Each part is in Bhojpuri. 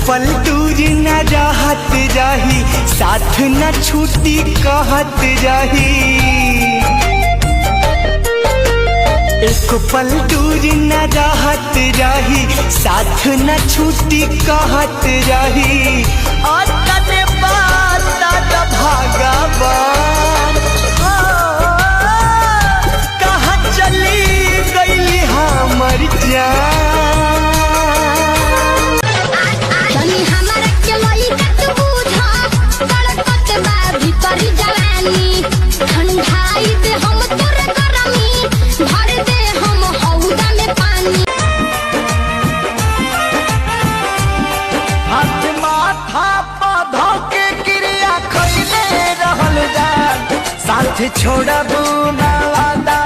पल दूर न रहत रही, साथ न छूटी कहत रही। एक पल दूर न रहत रही, साथ न छूटी कहत रही। अतने बात भगवान कहाँ चली गई हमर जान। छोड़बू ना वादा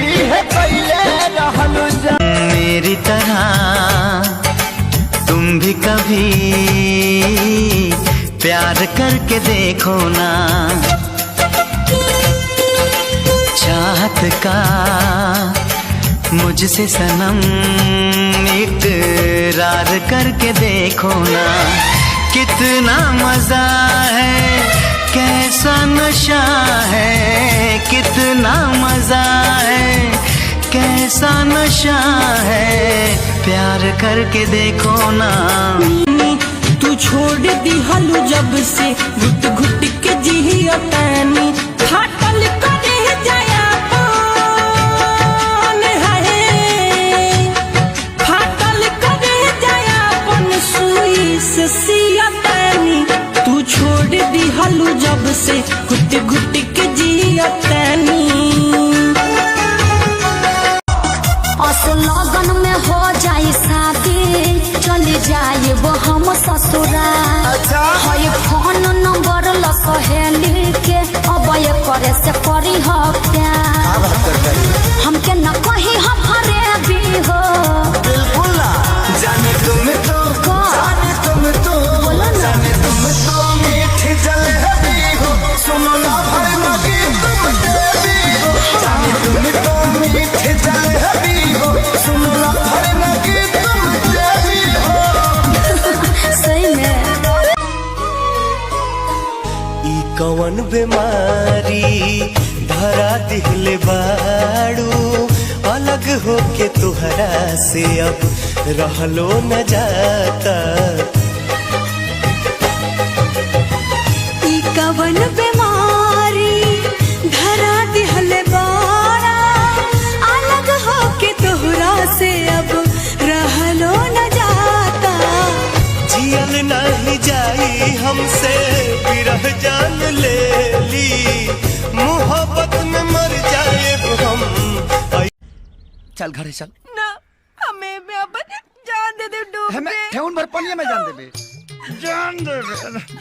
इहे कइले रहलू जा। मेरी तरह तुम भी कभी प्यार करके देखो ना। चाहत का मुझसे सनम इकरार करके देखो ना। कितना मजा है, कैसा नशा है, कितना मजा है, कैसा नशा है, प्यार करके देखो ना। तू छोड़ दी हलू जब से घुट घुट के जिया तैनी फाटल करे जाया पन है, फाटल करे जाया पन सुई से सिया तैनी। तू छोड़ दी हलू जब से घुट घुट के जिया तैनी। लगन में हो जाए शादी, चले जाए वो हम ससुरा। है फोन नंबर लसहेली के, अब ये करे से करी हो प्यार। हमके न कही हम हरे भी हो। बिल्कुल ना जाने तुम तो, जाने तुम तो, जाने तुम तो मीठी जलेबी हो। सुनो ना भाई मगी तुम देवी हो। जाने तुम तो मीठी जलेबी हो। सुनो ना भाई मगी तुम देवी हो। सही में ई कौन बीमारी धरा दिहले बाड़ू, अलग होके तुहरा से अब रहलो न जाता। ई कवन बीमारी धरा दिहले बाड़ा, अलग होके तोहरा से अब रहलो न जाता। जियल नहीं जाई हमसे विरह जान ले ली, मोहब्बत में मर जाए हम। चल घरे चल ना, हमें में अब जान दे दे डूब हमें ठेहुन भर पनिया में जान देबे, जान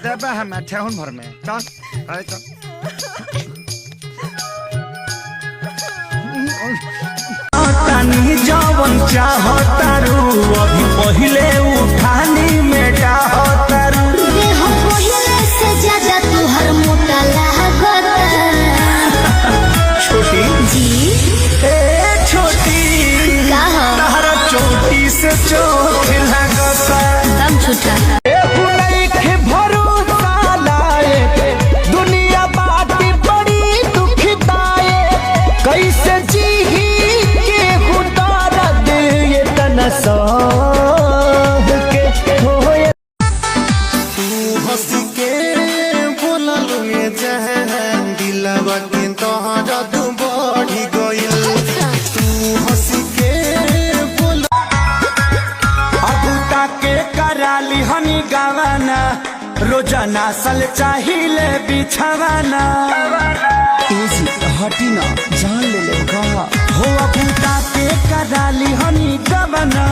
देबे हमें ठेहुन भर में। चल अरे चल। तानी जवन चाहतारू अभी पहिले उठानी में चाहतारू। हम पहिले से ज्यादा तुहर मोटा लागता। छोटी जी ए छोटी तारा चोटी से चोट लगता। दम छुटा दुनिया बाटी बड़ी दुखदाए, कैसे जी के उतारा दे ये तना सह के होए। तू हंस के बोला लुए जहां दिलवा के तोहरा तू बढ़ी गइल। तू हंस के बोला अब ताके कराली हनी गावाना, रोजाना सल चाहिए बिछावाना। हटी ना जान ले ले कहा हो अबूता के कराली हनी गवाना,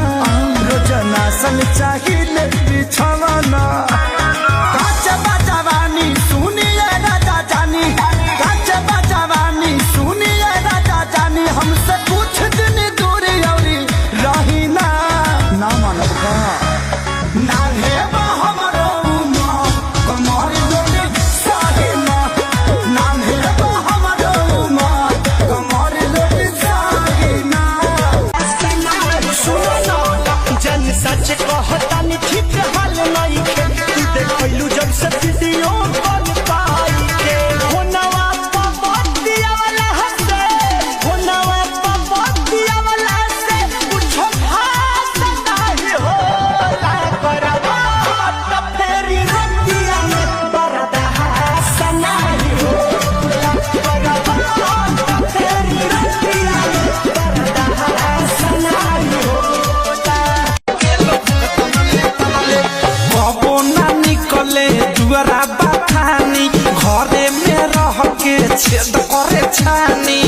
रोजाना सल चाहिए बिछावाना। काच बजवानी सुनिए राजा जानी, काच बजवानी सुनिए छेद करे छानी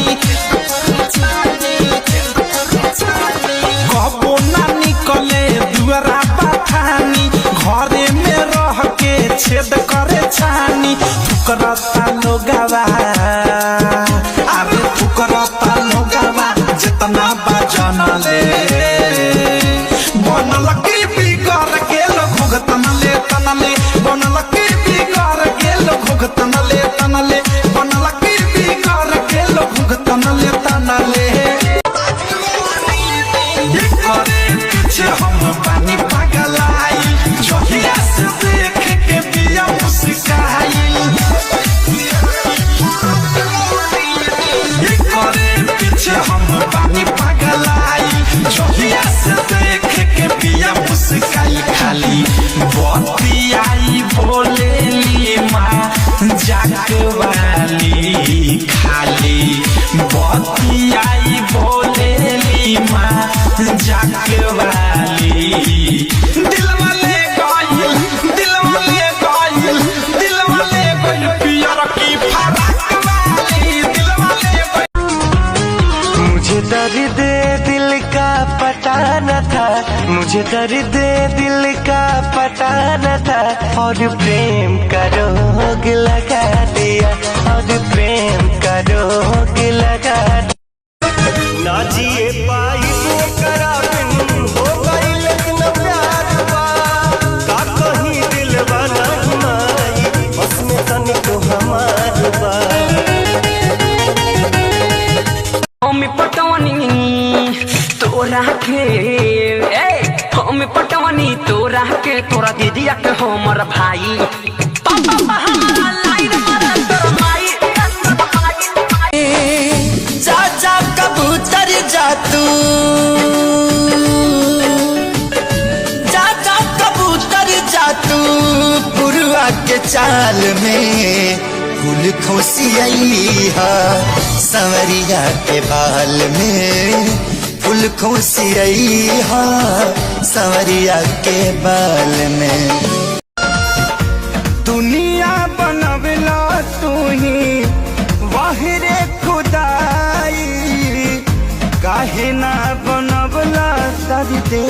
कबो ना निकले दुआरा बथानी घरे में रह के छेद करे छानी फुकरता लोगवा अरे फुकरता लोगवा जितना बजन ले बनल की बिगड़ गेल घुघतन ले तनले बनल की बिगड़ गेल घुघतन ले तनले बनल की बिगड़ गेल घुघतन ले तनले करे पीछे हम पानी पगलाई जोहिया से देख के पिया मुस्काई करे पीछे हम पानी पगलाई जोहिया से देख के पिया मुस्काई खाली बतियाई बोलेली माँ जागवाली खाली बतियाई बोलेली माँ जागवाली दिल वाले गाइल पियर की फराक वाली दिल वाले मुझे दर्द दिल का पता न था मुझे दर्द दिल का पता न था और प्रेम का रोग लगा दिया और प्रेम का रोग लगा ना जिए पाई वो करा बिन हो गई लेकिन प्यार बा का कहीं दिल वाला माई उसमें तनिक हमार बा हम पटवनी तोरा के हम पटवनी तोरा के तोरा दीदिया के हमर भाई जा जा कबूतर जा तू जा जा कबूतर जा तू पुरवा के चाल में फूल खोसियली हा संवरिया के बाल में फूल खोसियली हा संवरिया के बाल में दुनिया बनवला तू ही वाहिरे खुदाई काहे ना बनवला दर्दे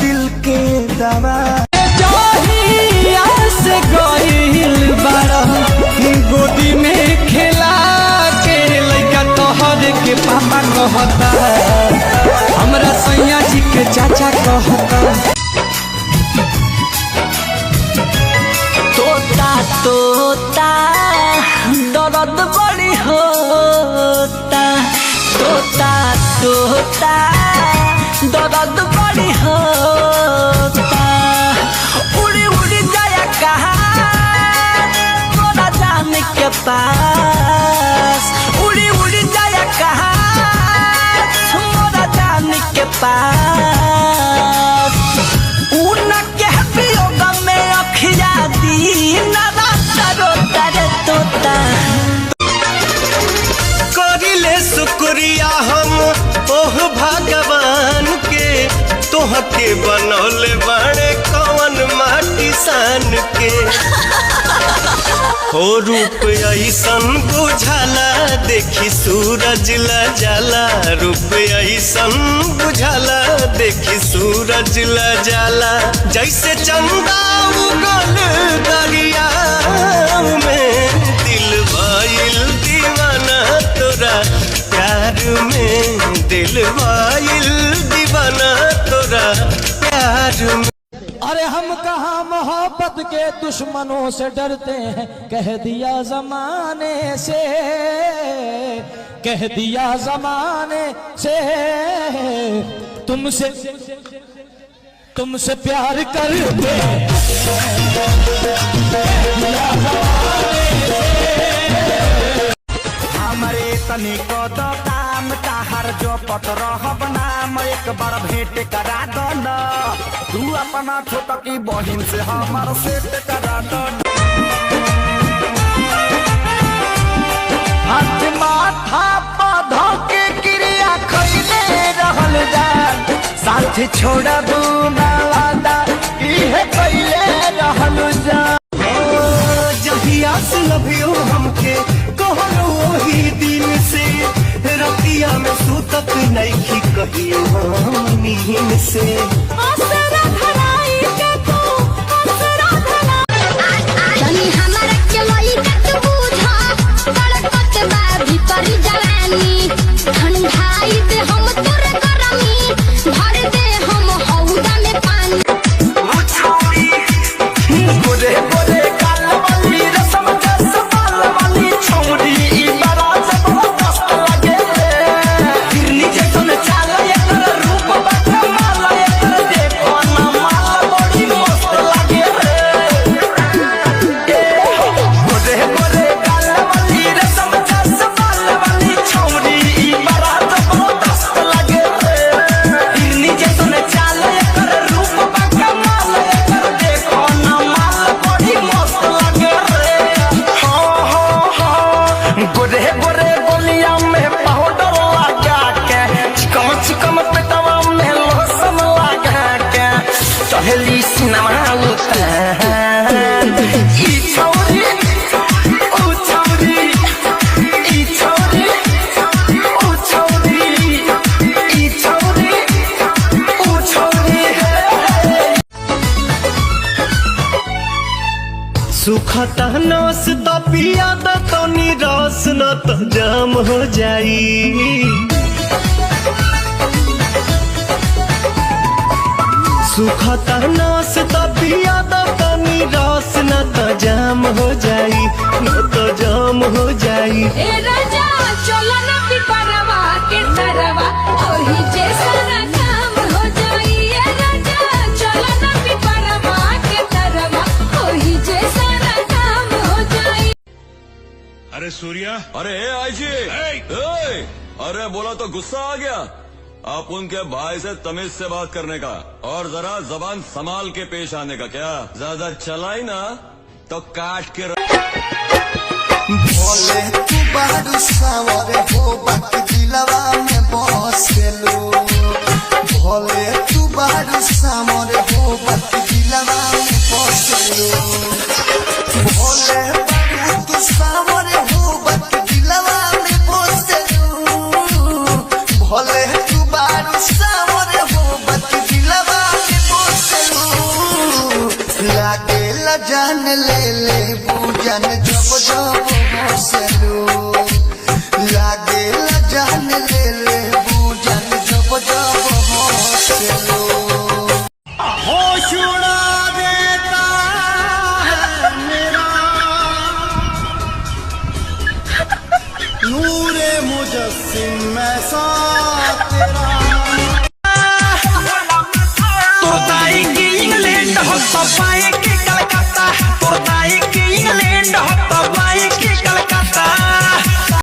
दिल के दवा से गइल बारा गोदी में खेला के लइका तोहर के पापा कहता हमरा सैया जी के चाचा कहता तोता तोता दर्द बड़ी होता तोता तोता दर्द बड़ी होता उड़ी उड़ी जाया कहा तोरा जान के पास उड़ी उड़ी जाया कहा तोरा जान के पास उनके वियोग में अखिया दीन रात रोता रे तोता करिले शुक्रिया हम ओह भगवान के तोहके बनौले बड़े कवन माटी सान के हो रूप ऐसन बुझाला देखी सूरज ला जाला रूप ऐसन बुझाला देखी सूरज ला जाला जैसे चंदा उगल दरिया में दिल भइल दीवाना तोरा प्यार में दिल भइल दीवाना तोरा प्यार में अरे हम कहाँ मोहब्बत के दुश्मनों से डरते हैं कह दिया जमाने से कह दिया जमाने से तुमसे प्यार करते हैं हमारे तनिक तो काम ताहर जो पत रहब नाम एक बार भेंट करा दो न तू अपना छोटा की बहिन से हमार सेट करा दो हाथ माथा पौधो के क्रिया खैले रहल जान साथ छोड़बू ना वादा इहे कैले रहल जान जहिया से लभियो हमके कहलो रतिया में सूतत नहीं कहियो हम नींद से। आसरा धराई के तू आसरा धरा जानी हमरा के लई के बुझा तड़पत बा भीतर जवानी ठंडाई दे हम तोर गरमी भर दे हम हौदा में पानी गोरे गोरे काल वाली रसम जस बाल वाली छौरी ई बड़ा जबरदस्त लगे गिरनी जैसन चाल एकर रूप बड़ा माल एकर देखो ना माल बड़ी मस्त लगे गोरे गोरे काल वाली रसम जस बाल वाली छौरी ई बड़ा जबरदस्त लगे गिरनी जैसन चाल एकर रूप बड़ा माल एकर देखो ना माल बड़ी मस्त लगे गोरे गोरे बोलिया में पाउडर लगा के चिकम चिकम पेटवा में लोशन लगा के चहली सिनेमा उतार ई छौरी ओ छौरी ई छौरी ओ छौरी ई छौरी ओ छौरी सुखता नस तो पिया द तनी रस न तो जाम हो जाई। सुखता नस तो पिया द तनी रस न तो जाम हो जाई, न तो जाम हो जाई। ए राजा चलो ना पिपरवा के तरवा ओही जैसा ना काम हो जाई। ए राजा चलो ना पिपरवा के तरवा ओही जैसा ना काम हो जाई। अरे सूर्या, अरे आई जी, अरे बोला तो गुस्सा आ गया। आप उनके भाई से तमीज से बात करने का और जरा जबान संभाल के पेश आने का। क्या ज्यादा चलाई ना तो काट के भोले तू बारू सावरे हो बाकी दिलवा में बसेलो भोले तू बारू सावरे हो बाकी दिलवा में बसेलो भोले बारू तू सावरे हो बाकी दिलवा में बसेलो भोले तू बारू सावरे हो बाकी दिलवा में बसेलो लागे ला जान ले ले बूजन जब जब हंसलो लागे ला जान ले ले बूजन जब जब हंसलो होश उड़ा देता है मेरा नूरे मुजस्सिम में सा तेरा तो ताई की इंग्लैंड हो सफाई